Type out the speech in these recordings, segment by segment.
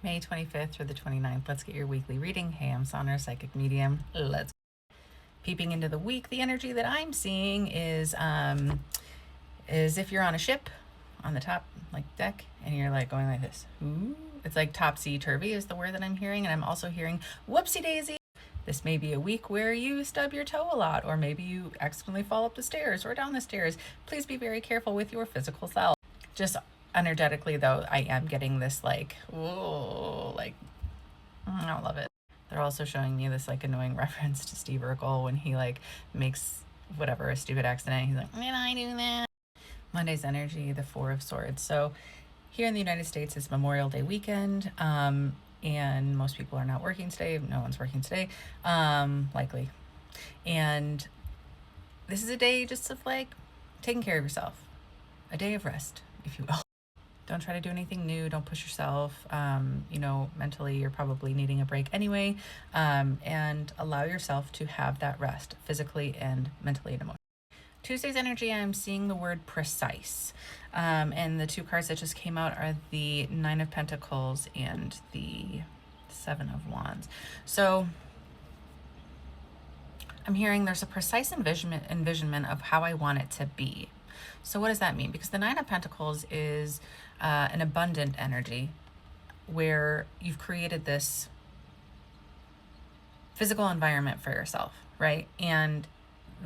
May 25th through the 29th. Let's get your weekly reading. Hey, I'm Sandra, psychic medium. Let's peeping into the week. The energy that I'm seeing is if you're on a ship on the top like deck and you're like going like this. Ooh. It's like topsy-turvy is the word that I'm hearing, and I'm also hearing whoopsie daisy. This may be a week where you stub your toe a lot, or maybe you accidentally fall up the stairs or down the stairs. Please be very careful with your physical self. Just energetically though, I am getting this like, ooh, like, I don't love it. They're also showing me this like annoying reference to Steve Urkel when he like makes whatever a stupid accident. He's like, did I do that? Monday's energy, the Four of Swords. So here in the United States, it's Memorial Day weekend, and most people are not working today. No one's working today, likely. And this is a day just of like taking care of yourself, a day of rest, if you will. Don't try to do anything new. Don't push yourself. Mentally, you're probably needing a break anyway, and allow yourself to have that rest physically and mentally and emotionally. Tuesday's energy, I'm seeing the word precise. And the two cards that just came out are the Nine of Pentacles and the Seven of Wands. So I'm hearing there's a precise envisionment of how I want it to be. So what does that mean? Because the Nine of Pentacles is an abundant energy where you've created this physical environment for yourself, right? And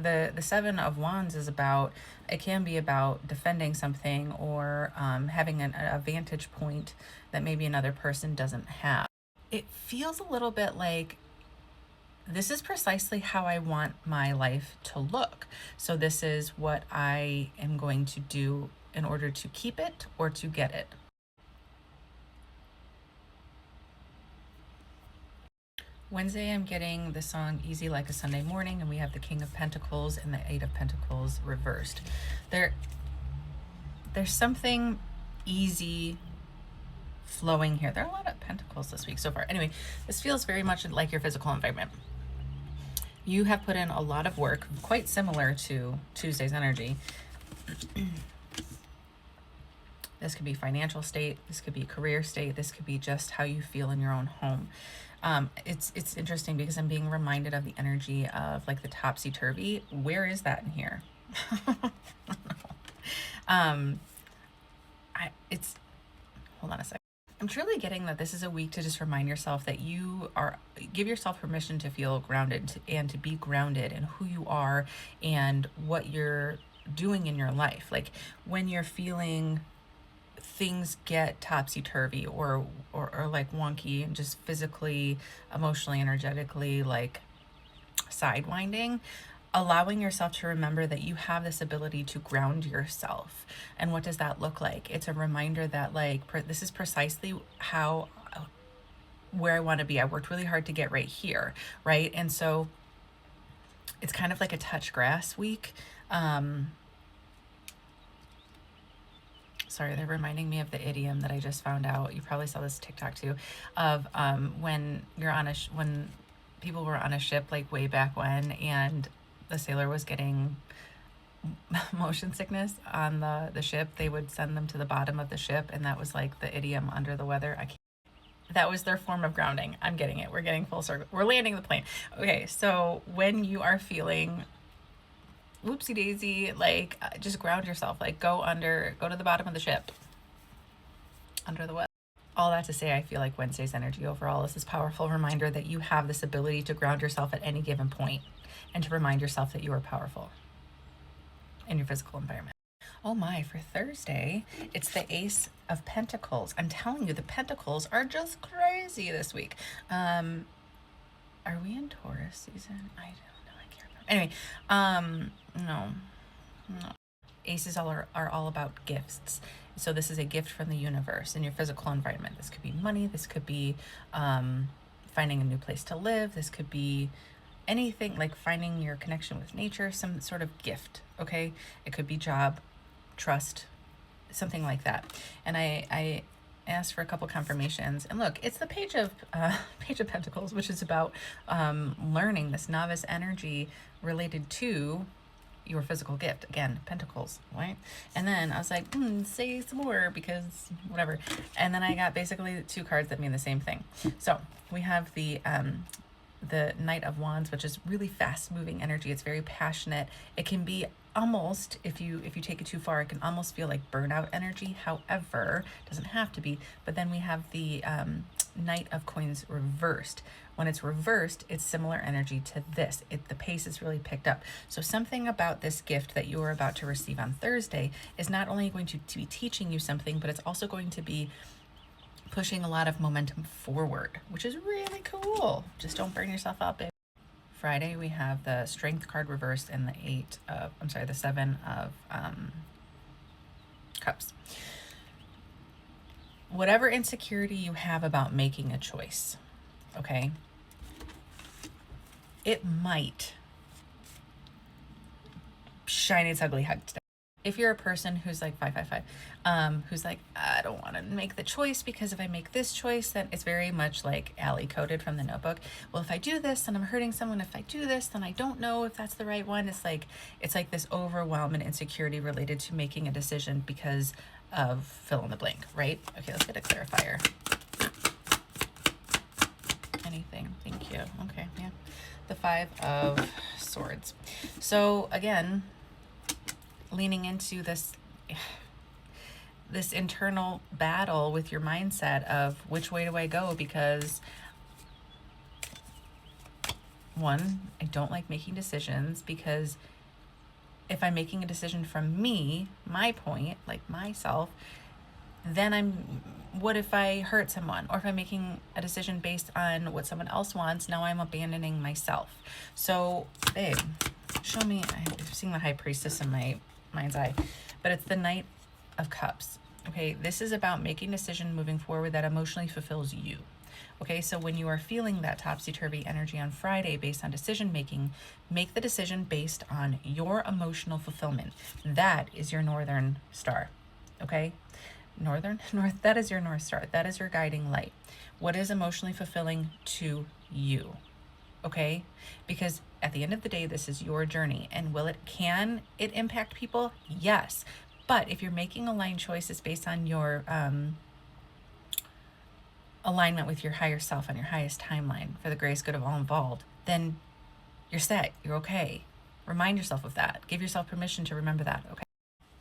the Seven of Wands is about, it can be about defending something or having a vantage point that maybe another person doesn't have. It feels a little bit like this is precisely how I want my life to look. So this is what I am going to do in order to keep it or to get it. Wednesday, I'm getting the song Easy Like a Sunday Morning, and we have the King of Pentacles and the Eight of Pentacles reversed. There's something easy flowing here. There are a lot of pentacles this week so far. Anyway, this feels very much like your physical environment. You have put in a lot of work, quite similar to Tuesday's energy. This could be financial state, this could be career state, this could be just how you feel in your own home. It's interesting because I'm being reminded of the energy of like the topsy-turvy. Where is that in here? Hold on a second. I'm truly getting that this is a week to just remind yourself that give yourself permission to feel grounded and to be grounded in who you are and what you're doing in your life. Like when you're feeling things get topsy-turvy or like wonky and just physically, emotionally, energetically like sidewinding, allowing yourself to remember that you have this ability to ground yourself. And what does that look like? It's a reminder that like this is precisely where I want to be. I worked really hard to get right here, right? And so it's kind of like a touch grass week. Sorry, they're reminding me of the idiom that I just found out. You probably saw this TikTok too, of when you're on when people were on a ship like way back when, and the sailor was getting motion sickness on the ship, they would send them to the bottom of the ship, and that was like the idiom, under the weather. That was their form of grounding. I'm getting it. We're getting full circle. We're landing the plane. Okay, so when you are feeling whoopsie daisy, like just ground yourself, like go to the bottom of the ship, under the weather. All that to say, I feel like Wednesday's energy overall is this powerful reminder that you have this ability to ground yourself at any given point and to remind yourself that you are powerful in your physical environment. Oh my, for Thursday, it's the Ace of Pentacles. I'm telling you, the Pentacles are just crazy this week. Are we in Taurus season? I don't know, I can't remember. Anyway, no. Aces are all about gifts. So this is a gift from the universe in your physical environment. This could be money, this could be finding a new place to live, this could be anything, like finding your connection with nature, some sort of gift, okay? It could be job, trust, something like that. And I asked for a couple confirmations, and look, it's the Page of Pentacles, which is about learning, this novice energy related to your physical gift. Again, pentacles, right? And then I was like, say some more because whatever. And then I got basically 2 cards that mean the same thing. So we have the Knight of Wands, which is really fast moving energy. It's very passionate. It can be almost, if you take it too far, it can almost feel like burnout energy. However, it doesn't have to be. But then we have the Knight of Coins reversed. When it's reversed, it's similar energy to this. The pace is really picked up. So something about this gift that you are about to receive on Thursday is not only going to be teaching you something, but it's also going to be pushing a lot of momentum forward, which is really cool. Just don't burn yourself out, babe. Friday, we have the Strength card reversed and the 7 of Cups. Whatever insecurity you have about making a choice, okay, it might shine its ugly head today. If you're a person who's like 555, who's like, I don't want to make the choice because if I make this choice, then it's very much like Allie coded from the Notebook. Well, if I do this, then I'm hurting someone. If I do this, then I don't know if that's the right one. It's like this overwhelm and insecurity related to making a decision because of fill in the blank, right? Okay, let's get a clarifier. Anything, thank you. Okay, yeah. The 5 of Swords. So again, leaning into this internal battle with your mindset of which way do I go, because 1, I don't like making decisions, because if I'm making a decision from me, my point, like myself, then what if I hurt someone? Or if I'm making a decision based on what someone else wants, now I'm abandoning myself. So babe, show me, I'm seeing the High Priestess in my mind's eye, but it's the Knight of Cups. Okay, this is about making a decision moving forward that emotionally fulfills you. Okay, so when you are feeling that topsy-turvy energy on Friday based on decision making, make the decision based on your emotional fulfillment. That is your Northern Star. Okay, that is your North Star. That is your guiding light. What is emotionally fulfilling to you? Okay, because at the end of the day, this is your journey, and can it impact people? Yes. But if you're making aligned choices based on your alignment with your higher self on your highest timeline for the greatest good of all involved, then you're set, you're okay. Remind yourself of that. Give yourself permission to remember that, okay?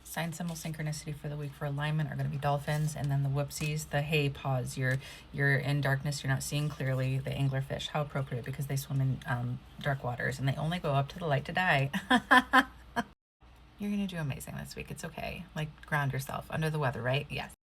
Sign symbol synchronicity for the week for alignment are going to be dolphins, and then the whoopsies, the hey, pause, you're in darkness, you're not seeing clearly, the anglerfish. How appropriate, because they swim in dark waters and they only go up to the light to die. You're going to do amazing this week. It's okay. Like, ground yourself. Under the weather, right? Yes.